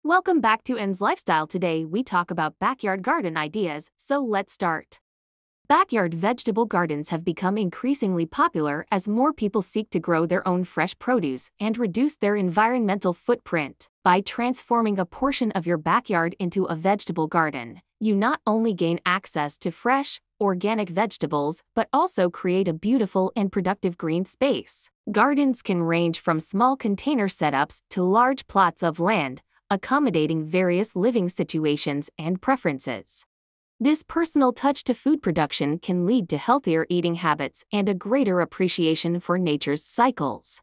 Welcome back to N's Lifestyle. Today we talk about backyard garden ideas, so let's start. Backyard vegetable gardens have become increasingly popular as more people seek to grow their own fresh produce and reduce their environmental footprint. By transforming a portion of your backyard into a vegetable garden, you not only gain access to fresh, organic vegetables but also create a beautiful and productive green space. Gardens can range from small container setups to large plots of land, accommodating various living situations and preferences. This personal touch to food production can lead to healthier eating habits and a greater appreciation for nature's cycles.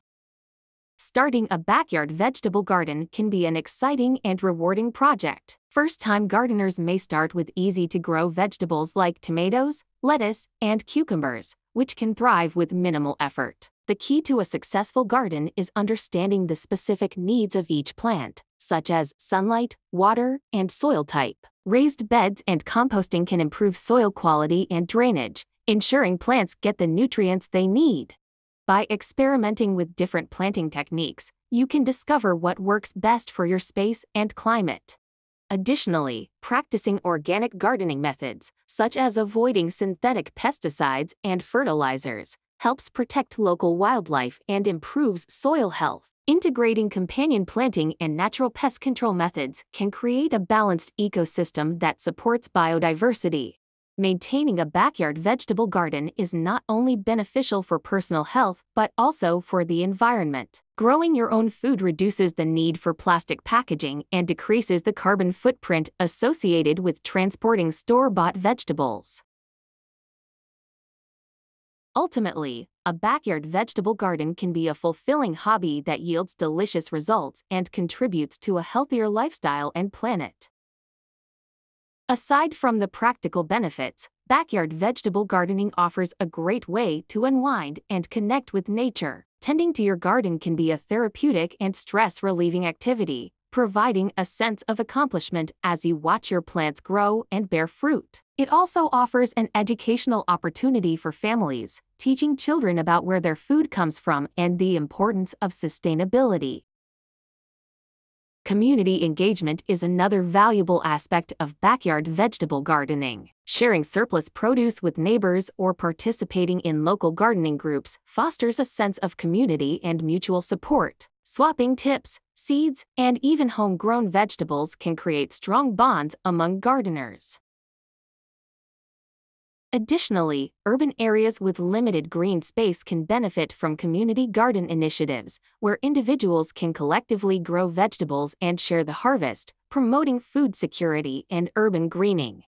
Starting a backyard vegetable garden can be an exciting and rewarding project. First-time gardeners may start with easy-to-grow vegetables like tomatoes, lettuce, and cucumbers, which can thrive with minimal effort. The key to a successful garden is understanding the specific needs of each plant, such as sunlight, water, and soil type. Raised beds and composting can improve soil quality and drainage, ensuring plants get the nutrients they need. By experimenting with different planting techniques, you can discover what works best for your space and climate. Additionally, practicing organic gardening methods, such as avoiding synthetic pesticides and fertilizers, helps protect local wildlife and improves soil health. Integrating companion planting and natural pest control methods can create a balanced ecosystem that supports biodiversity. Maintaining a backyard vegetable garden is not only beneficial for personal health but also for the environment. Growing your own food reduces the need for plastic packaging and decreases the carbon footprint associated with transporting store-bought vegetables. Ultimately, a backyard vegetable garden can be a fulfilling hobby that yields delicious results and contributes to a healthier lifestyle and planet. Aside from the practical benefits, backyard vegetable gardening offers a great way to unwind and connect with nature. Tending to your garden can be a therapeutic and stress-relieving activity, providing a sense of accomplishment as you watch your plants grow and bear fruit. It also offers an educational opportunity for families, teaching children about where their food comes from and the importance of sustainability. Community engagement is another valuable aspect of backyard vegetable gardening. Sharing surplus produce with neighbors or participating in local gardening groups fosters a sense of community and mutual support. Swapping tips, seeds, and even homegrown vegetables can create strong bonds among gardeners. Additionally, urban areas with limited green space can benefit from community garden initiatives, where individuals can collectively grow vegetables and share the harvest, promoting food security and urban greening.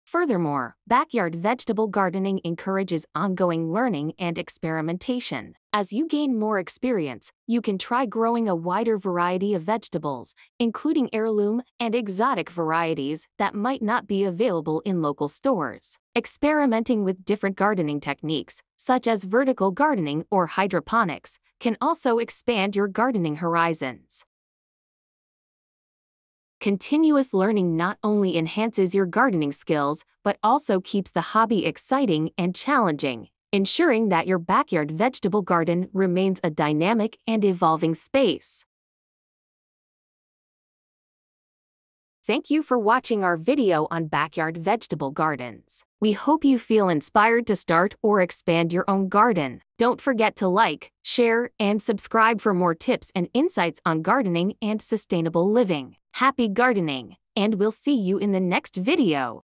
Furthermore, backyard vegetable gardening encourages ongoing learning and experimentation. As you gain more experience, you can try growing a wider variety of vegetables, including heirloom and exotic varieties that might not be available in local stores. Experimenting with different gardening techniques, such as vertical gardening or hydroponics, can also expand your gardening horizons. Continuous learning not only enhances your gardening skills but also keeps the hobby exciting and challenging, ensuring that your backyard vegetable garden remains a dynamic and evolving space. Thank you for watching our video on backyard vegetable gardens. We hope you feel inspired to start or expand your own garden. Don't forget to like, share, and subscribe for more tips and insights on gardening and sustainable living. Happy gardening, and we'll see you in the next video.